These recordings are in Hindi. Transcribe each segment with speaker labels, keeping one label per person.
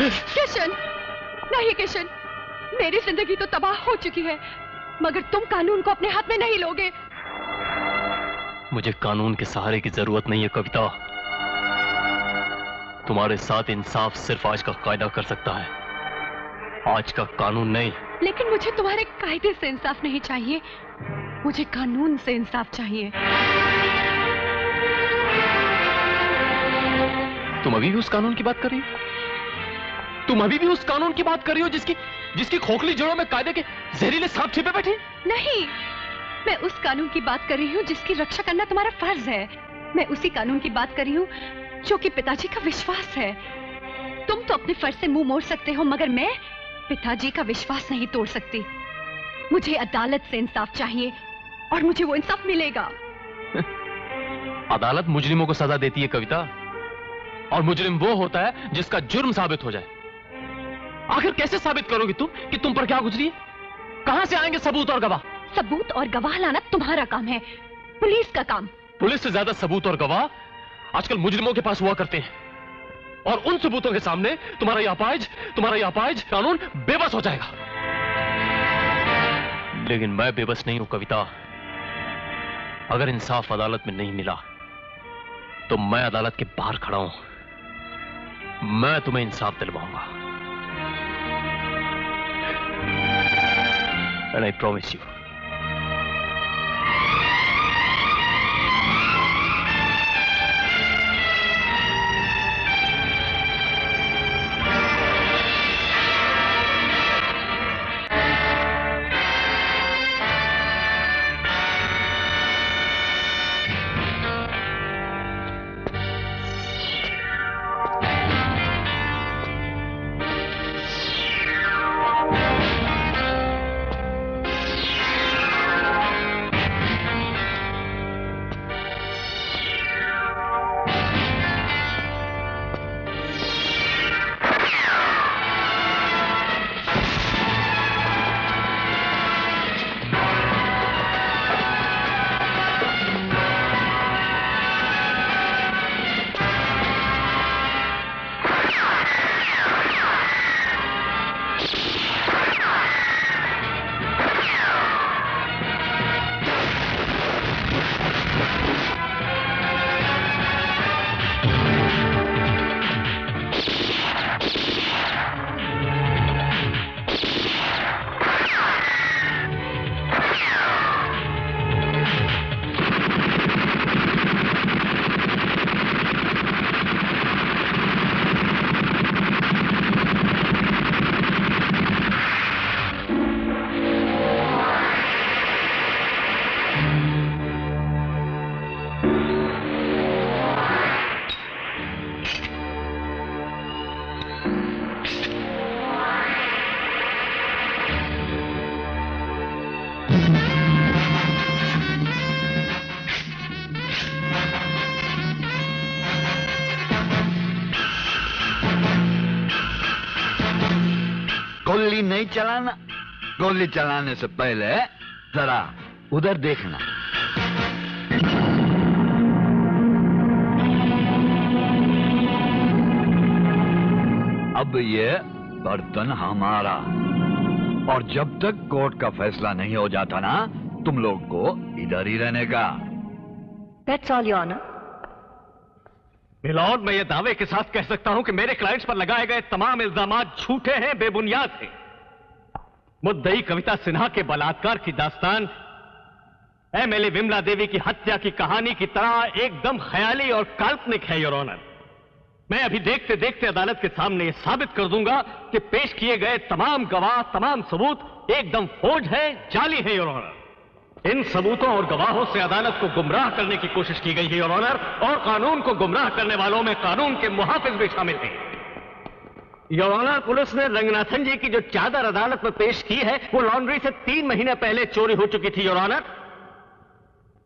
Speaker 1: किशन, नहीं किशन, मेरी जिंदगी तो तबाह हो चुकी है, मगर तुम कानून को अपने हाथ में नहीं लोगे।
Speaker 2: मुझे कानून के सहारे की जरूरत नहीं है कविता। तुम्हारे साथ इंसाफ सिर्फ आज का कायदा कर सकता है, आज का कानून नहीं।
Speaker 1: लेकिन मुझे तुम्हारे कायदे से इंसाफ नहीं चाहिए, मुझे कानून से इंसाफ चाहिए।
Speaker 2: तुम अभी भी उस कानून की बात कर रही हो? तुम अभी भी उस कानून की बात कर रही हो जिसकी खोखली जड़ों में कायदे के जहरीले सांप छिपे बैठे?
Speaker 1: नहीं, मैं उस कानून की बात कर रही हूँ जिसकी रक्षा करना तुम्हारा फर्ज है। मैं उसी कानून की बात कर रही हूँ जो कि पिताजी का विश्वास है। तुम तो अपने फर्ज से मुंह मोड़ सकते हो, मगर मैं पिताजी का विश्वास नहीं तोड़ सकती। मुझे अदालत से इंसाफ चाहिए और मुझे वो इंसाफ मिलेगा।
Speaker 2: अदालत मुजरिमों को सजा देती है कविता, और मुजरिम वो होता है जिसका जुर्म साबित हो जाए। आखिर कैसे साबित करोगी तुम कि तुम पर क्या गुजरी है? कहां से आएंगे सबूत और गवाह?
Speaker 1: सबूत और गवाह लाना तुम्हारा काम है, पुलिस का काम।
Speaker 2: पुलिस से ज्यादा सबूत और गवाह आजकल मुजरिमों के पास हुआ करते हैं, और उन सबूतों के सामने तुम्हारा यह अपाहिज कानून बेबस हो जाएगा। लेकिन मैं बेबस नहीं हूं कविता। अगर इंसाफ अदालत में नहीं मिला तो मैं अदालत के बाहर खड़ा हूं, मैं तुम्हें इंसाफ दिलवाऊंगा। And I promise you.
Speaker 3: गोली नहीं चलाना, गोली चलाने से पहले जरा उधर देखना। अब ये बर्तन हमारा, और जब तक कोर्ट का फैसला नहीं हो जाता ना, तुम लोग को इधर ही रहने का।
Speaker 1: That's all, Your Honor.
Speaker 2: Milord, मैं ये दावे के साथ कह सकता हूं कि मेरे क्लाइंट्स पर लगाए गए तमाम इल्जामात झूठे हैं, बेबुनियाद हैं। मुद्दई कविता सिन्हा के बलात्कार की दास्तान एमएलए विमला देवी की हत्या की कहानी की तरह एकदम ख्याली और काल्पनिक है, योर ऑनर। मैं अभी देखते देखते अदालत के सामने ये साबित कर दूंगा कि पेश किए गए तमाम गवाह, तमाम सबूत एकदम फोर्ज है, जाली है, योर ऑनर। इन सबूतों और गवाहों से अदालत को गुमराह करने की कोशिश की गई है, योर ऑनर, और कानून को गुमराह करने वालों में कानून के मुहाफिज भी शामिल हैं। योर ऑनर, पुलिस ने रंगनाथन जी की जो चादर अदालत में पेश की है वो लॉन्ड्री से 3 महीने पहले चोरी हो चुकी थी, योर ऑनर,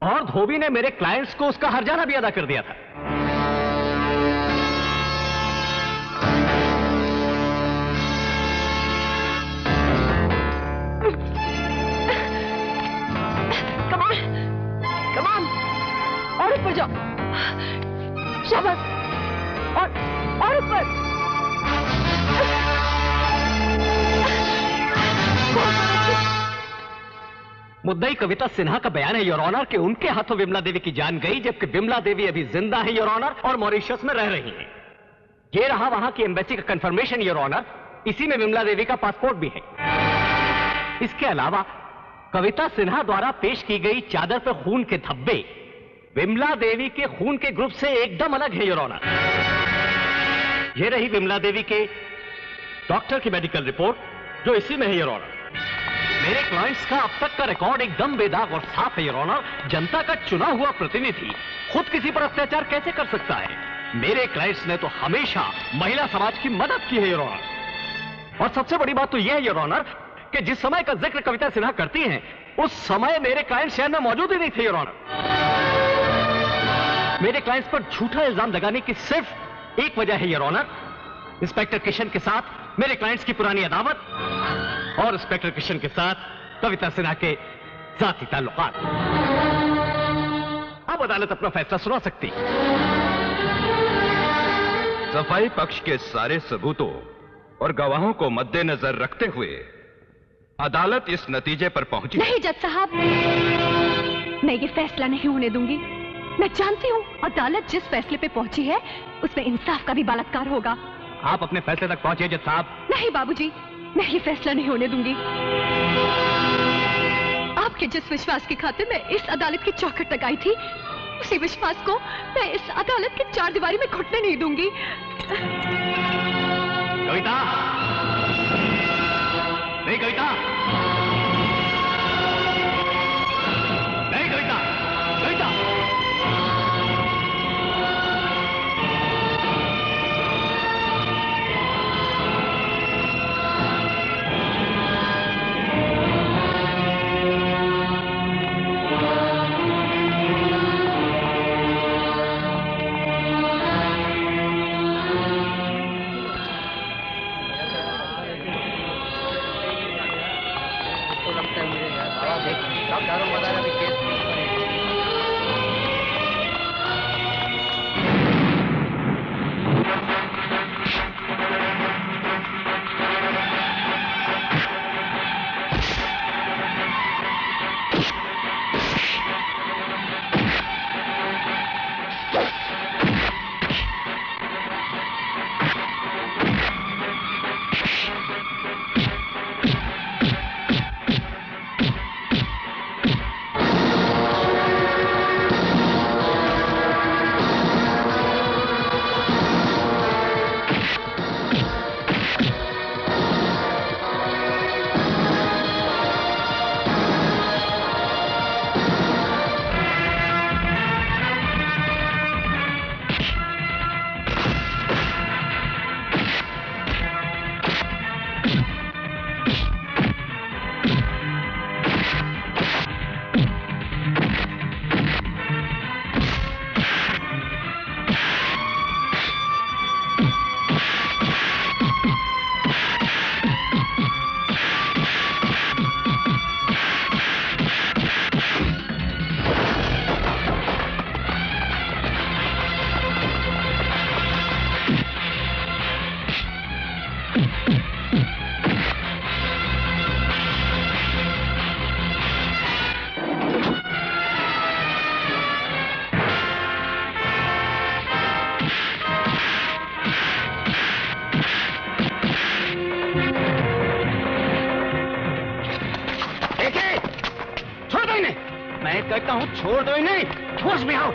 Speaker 2: और धोबी ने मेरे क्लाइंट्स को उसका हर्जाना भी अदा कर दिया था।
Speaker 1: और ऊपर जाओ, शाबाश, और ऊपर।
Speaker 2: मुद्दई कविता सिन्हा का बयान है योर ऑनर कि उनके हाथों विमला देवी की जान गई, जबकि विमला देवी अभी जिंदा है योर ऑनर और मॉरिशस में रह रही हैं। ये रहा वहां की एम्बेसी का कंफर्मेशन योर ऑनर, इसी में विमला देवी का पासपोर्ट भी है। इसके अलावा कविता सिन्हा द्वारा पेश की गई चादर पर खून के धब्बे विमला देवी के खून के ग्रुप से एकदम अलग है योर ऑनर। ये रही विमला देवी के डॉक्टर की मेडिकल रिपोर्ट जो इसी में है योर ऑनर। मेरे क्लाइंट्स का अब तक का रिकॉर्ड एकदम बेदाग और साफ है योर ऑनर। जनता का चुना हुआ प्रतिनिधि खुद किसी पर अत्याचार कैसे कर सकता है? मेरे क्लाइंट्स ने तो हमेशा महिला समाज की मदद की है योर ऑनर। और सबसे बड़ी बात तो यह है योर ऑनर कि जिस समय का जिक्र कविता सिन्हा करती हैं, उस समय मेरे क्लाइंट शहर में मौजूद ही नहीं थे योर ऑनर। मेरे क्लाइंट्स पर झूठा इल्जाम लगाने की सिर्फ एक वजह है योर ऑनर, इंस्पेक्टर किशन के साथ मेरे क्लाइंट्स की पुरानी अदावत और इंस्पेक्टर किशन के साथ कविता सिन्हा के जाती ताल्लुकात। अब अदालत अपना फैसला सुना सकती।
Speaker 4: सफाई पक्ष के सारे सबूतों और गवाहों को मद्देनजर रखते हुए अदालत इस नतीजे पर पहुंची।
Speaker 1: नहीं जज साहब, मैं ये फैसला नहीं होने दूंगी। मैं जानती हूँ अदालत जिस फैसले पे पहुंची है उसमें इंसाफ का भी बलात्कार होगा।
Speaker 2: आप अपने फैसले तक पहुंचे जज साहब।
Speaker 1: नहीं बाबूजी, मैं ये फैसला नहीं होने दूंगी। आपके जिस विश्वास की खातिर मैं इस अदालत की चौखट तक आई थी, उसी विश्वास को मैं इस अदालत की चार दीवारी में घुटने नहीं दूंगी।
Speaker 2: कविता, नहीं कविता, नहीं कविता, कविता। कहता हूँ छोड़ दो इन्हें, होश में आओ।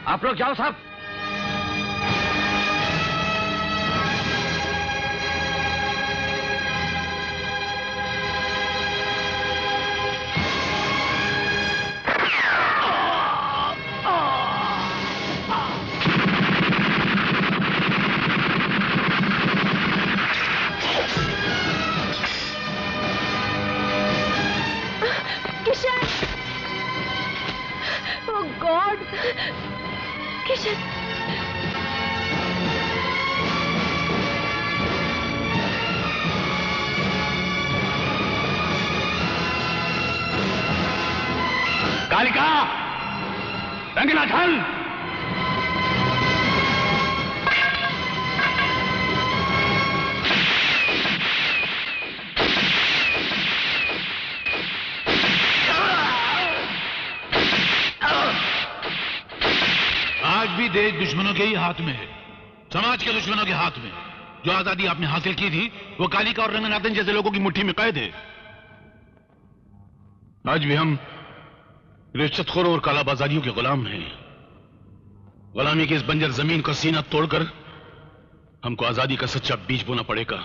Speaker 2: आप लोग जाओ साहब।
Speaker 1: किशन,
Speaker 2: कालिका, रंगीला ढल।
Speaker 5: आज भी देश दुश्मनों के ही हाथ में है, समाज के दुश्मनों के हाथ में। जो आजादी आपने हासिल की थी वो कालिका और रंगनाथन जैसे लोगों की मुट्ठी में कैद है। आज भी हम रिश्वतखोरों और कालाबाजारियों के गुलाम हैं। गुलामी की इस बंजर जमीन का सीना तोड़कर हमको आजादी का सच्चा बीज बोना पड़ेगा।